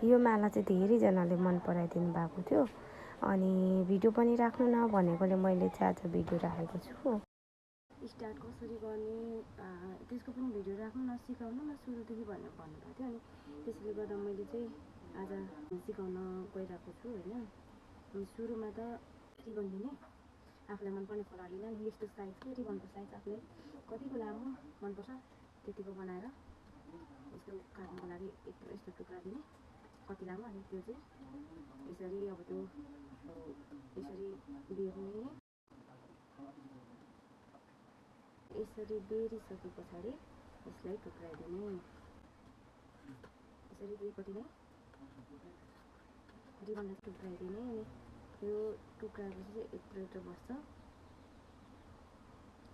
यो माला चाहिँ धेरैजनाले मन पराइदिनु भएको थियो अनि भिडियो पनि राख्नु न भनेकोले मैले चाहिँ आज भिडियो राखेको छु। स्टार्ट कसरी गर्ने त्यसको पनि भिडियो राख्नु न, सिकाउनु न सुरुदेखि भनेर भन्नुभएको थियो। अनि त्यसले गर्दा मैले चाहिँ आज सिकाउन गइरहेको छु होइन। सुरुमा त रिबन लिने, आफूलाई मनपर्ने कलर लिने। अनि यस्तो साइज के रिबनको साइज आफूलाई कतिको लामो मनपर्छ त्यतिको बनाएर यस्तो काट्नुको लागि यस्तो टुक्रा दिने, कति लामो। अनि त्यो चाहिँ यसरी अब त्यो यसरी बेर्ने, यसरी बेरिसके पछाडि यसलाई टुक्राइदिने, यसरी दुईपट्टि नै रिबनलाई टुक्राइदिने। अनि यो टुक्राएपछि चाहिँ यत्रो बस्छ,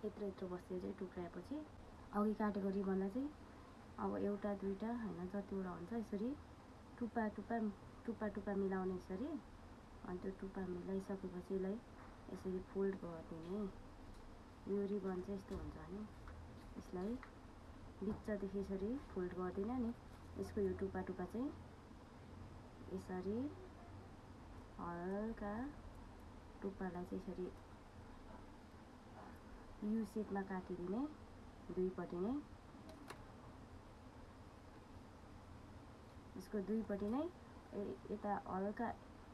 यत्रो बस्दै चाहिँ टुक्राएपछि अघि काटेको रिबनलाई चाहिँ अब एउटा दुईवटा होइन जतिवटा हुन्छ यसरी टुप्पा मिलाउने यसरी। अनि त्यो टुप्पा मिलाइसकेपछि यसलाई यसरी फोल्ड गरिदिने। यो रिबन चाहिँ यस्तो हुन्छ नि, यसलाई बिचदेखि यसरी फोल्ड गरिदिने। अनि यसको यो टुप्पा चाहिँ यसरी हल्का टुप्पालाई चाहिँ यसरी यु सेपमा काटिदिने दुईपट्टि नै। यसको दुईपट्टि नै यता हल्का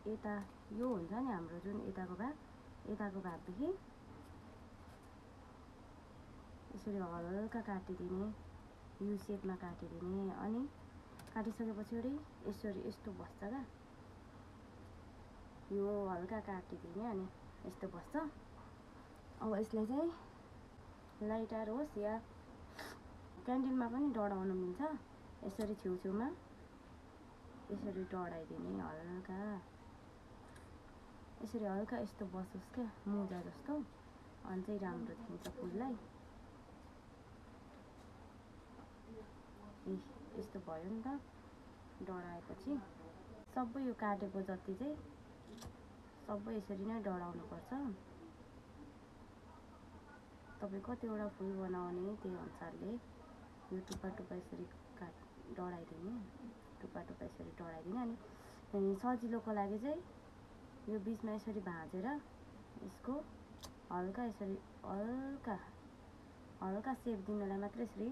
यता यो हुन्छ नि हाम्रो जुन यताको भागदेखि यसरी हल्का काटिदिने, यु सेपमा काटिदिने। अनि काटिसकेपछि यसरी यस्तो बस्छ क्या, यो हल्का काटिदिने अनि यस्तो बस्छ। अब यसलाई चाहिँ लाइटर होस् या क्यान्डलमा पनि डढाउन मिल्छ। यसरी छेउछेउमा यसरी डढाइदिने हल्का, यसरी हल्का यस्तो बसोस् क्या मुजा जस्तो। अनि चाहिँ राम्रो देखिन्छ फुललाई। यस्तो भयो नि त। डढाएपछि सबै यो काटेको जति चाहिँ सबै यसरी नै डढाउनुपर्छ। तपाईँ कतिवटा फुल बनाउने त्यही अनुसारले यो टुप्पा यसरी डढाइदिने, टुप्पा यसरी डढाइदिने। अनि सजिलोको लागि चाहिँ यो बिचमा यसरी भाँचेर यसको हल्का यसरी हल्का सेप दिनलाई मात्र यसरी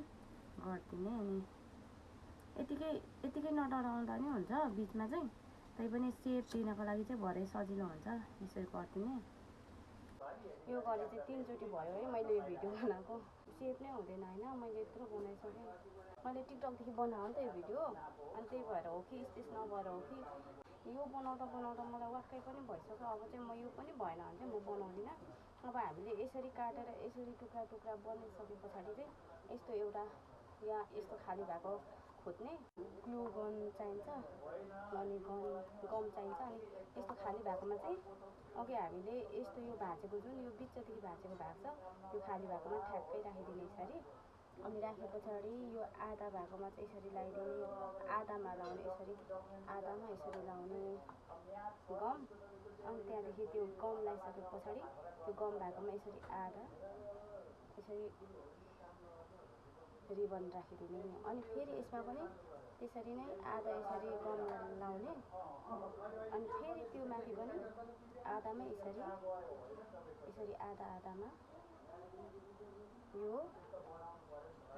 गरिदिने। अनि यतिकै नडढाउँदा नि हुन्छ बिचमा चाहिँ, तैपनि सेप दिनको लागि चाहिँ भरे सजिलो हुन्छ यसरी गरिदिने। यो गरी चाहिँ 3 चोटि भयो है मैले यो भिडियो बनाएको। सेप नै हुँदैन होइन, मैले यत्रो बनाइसकेँ। मैले टिकटकदेखि बनाएको नि त यो भिडियो, अनि त्यही भएर हो कि स्पेस नभएर हो कि यो बनाउँदा मलाई वाक्कै पनि भइसक्यो। अब चाहिँ म यो पनि भएन भने चाहिँ म बनाउँदिनँ। अब हामीले यसरी काटेर यसरी टुक्रा बनिसके पछाडि चाहिँ यस्तो एउटा या यस्तो खाली भएको खोज्ने ग्लु गन चाहिन्छ अनि गम चाहिन्छ। अनि यस्तो खाली भएकोमा चाहिँ अघि हामीले यस्तो यो भाँचेको जुन यो बिचदेखि भाँचेको भाग छ यो खाली भएकोमा ठ्याक्कै राखिदिने यसरी। अनि राखे पछाडि यो आधा भएकोमा चाहिँ यसरी लगाइदिने, आधामा लाउने यसरी, आधामा यसरी लाउने गम। अनि त्यहाँदेखि त्यो गम लगाइसके पछाडि त्यो गम भएकोमा यसरी आधा यसरी रिबन राखिदिने। अनि फेरि यसमा पनि त्यसरी नै आधा यसरी गम लाउने। अनि फेरि त्यो माथि पनि आधामा यसरी आधामा यो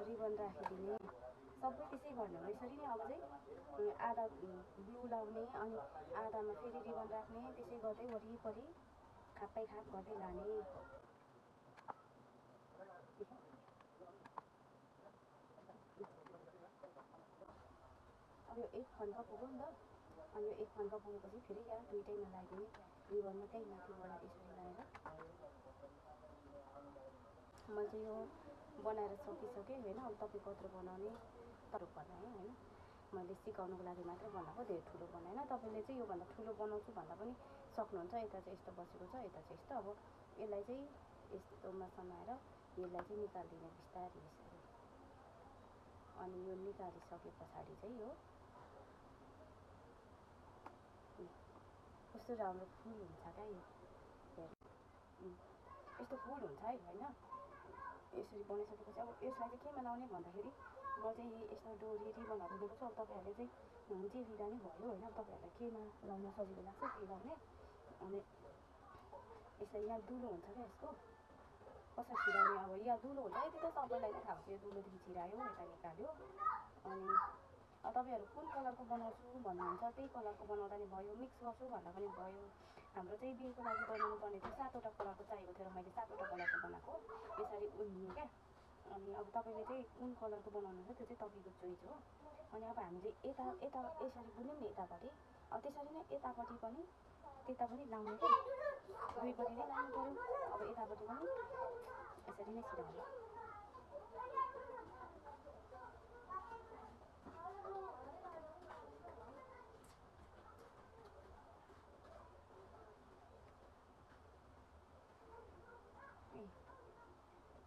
रिबन राखिदिने। सबै त्यसै गर्ने हो यसरी नै। अब चाहिँ आधा ग्लु लाउने अनि आधामा फेरि रिबन राख्ने, त्यसै गर्दै वरिपरि खाप्पै खाप गर्दै लाने। अब यो एक खण्ड पुग्यो नि त। अनि यो एक खण्ड पुगेपछि फेरि यहाँ दुईटैमा लगाइदिने रिबन मात्रै माथिबाट यसरी लगाएर। मैले चाहिँ यो बनाएर सकिसकेँ होइन। अब तपाईँ कत्रो बनाउने तर बनाएँ होइन। मैले सिकाउनुको लागि मात्रै बनाएको, धेरै ठुलो बनाएन। तपाईँले चाहिँ योभन्दा ठुलो बनाउँछु भन्दा पनि सक्नुहुन्छ। यता चाहिँ यस्तो बसेको छ, यता चाहिँ यस्तो। अब यसलाई चाहिँ यस्तोमा समाएर यसलाई चाहिँ निकालिदिने बिस्तारै यसरी। अनि यो निकालिसके पछाडि चाहिँ यो कस्तो राम्रो फुल हुन्छ क्या यो। यस्तो फुल हुन्छ है होइन। यसरी बनाइसकेपछि अब यसलाई चाहिँ केमा लाउने भन्दाखेरि म चाहिँ यस्तो डोरी रिबनहरू दिएको छु। अब तपाईँहरूले चाहिँ जे लिँदा नै भयो होइन। अब तपाईँहरूलाई केमा लाउन सजिलो लाग्छ त्यही लाउने। अनि यसरी यहाँ दुलो हुन्छ क्या यसको कसरी छिराउने। अब यहाँ दुलो हुन्छ यति त सबैलाई नै थाहा हुन्छ। यो दुलोदेखि छिरायो यता निकाल्यो। अनि तपाईँहरू कुन कलरको बनाउँछु भन्नुहुन्छ त्यही कलरको बनाउँदा नि भयो, मिक्स गर्छु भन्दा पनि भयो। हाम्रो चाहिँ बिहेको लागि बनाउनु पर्ने चाहिँ 7वटा कलरको चाहिएको थियो र मैले 7वटा कलरको बनाएको यसरी उल्लिने क्या। अनि अब तपाईँले चाहिँ कुन कलरको बनाउनुहुन्छ त्यो चाहिँ तपाईँको चोइस हो। अनि अब हामीले यता यता यसरी बुन्यौँ नि यतापट्टि। अब त्यसरी नै यतापट्टि पनि त्यता पनि लाउने क्या, दुईपट्टि नै लानु पऱ्यो। अब यतापट्टि पनि यसरी नै छिराउने।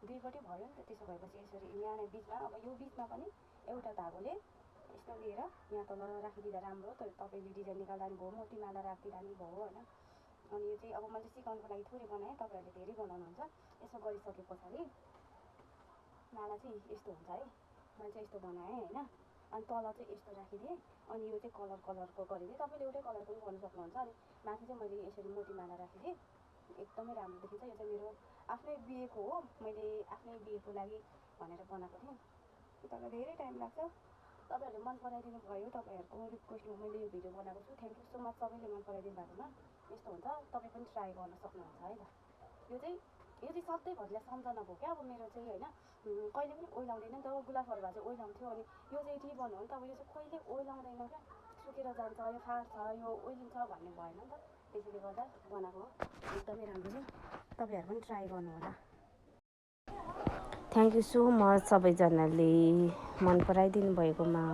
दुईपट्टि भयो नि त। त्यसो भएपछि यसरी यहाँ बिचमा अब यो बिचमा पनि एउटा धागोले यस्तो लिएर यहाँ तल राखिदिँदा राम्रो। तपाईँले डिजाइन निकाल्दा नि भयो, मोतीमाला राखिदिँदा नि भयो होइन। अनि यो चाहिँ अब मैले सिकाउनुको लागि थोरै बनाएँ, तपाईँहरूले धेरै बनाउनुहुन्छ। यसो गरिसके पछाडि माला चाहिँ यस्तो हुन्छ है। मैले चाहिँ यस्तो बनाएँ होइन। अनि तल चाहिँ यस्तो राखिदिएँ। अनि यो चाहिँ कलरको गरिदिएँ। तपाईँले एउटै कलरको पनि गर्नु सक्नुहुन्छ। अनि माथि चाहिँ मैले यसरी मोतीमाला राखिदिएँ। एकदमै राम्रो देखिन्छ। यो चाहिँ मेरो आफ्नै बिहेको हो, मैले आफ्नै बिहेको लागि भनेर बनाएको थिएँ। तपाईँलाई धेरै टाइम लाग्छ। तपाईँहरूले मन पराइदिनु भयो। तपाईँहरूको रिक्वेस्टमा मैले यो भिडियो बनाएको छु। थ्याङ्क यू सो मच सबैले मन पराइदिनु भएकोमा। यस्तो हुन्छ, तपाईँ पनि ट्राई गर्न सक्नुहुन्छ है त। यो चाहिँ सधैँभरिलाई सम्झना भयो क्या। अब मेरो चाहिँ होइन कहिले पनि ओइलाउँदैन नि त। गुलाफहरू भए चाहिँ ओइलाउँथ्यो। अनि यो चाहिँ रिबन हो नि त। अब यो चाहिँ कहिले ओइलाउँदैन क्या, सुकेर जान्छ, यो फाट्छ, यो ओइलिन्छ भन्ने भएन नि त। त्यसैले गर्दा बनाएको हो। एकदमै राम्रो छ, तपाईँहरू पनि ट्राई गर्नु होला। थ्याङ्क यू सो मच सबैजनाले मन पराइदिनु भएकोमा।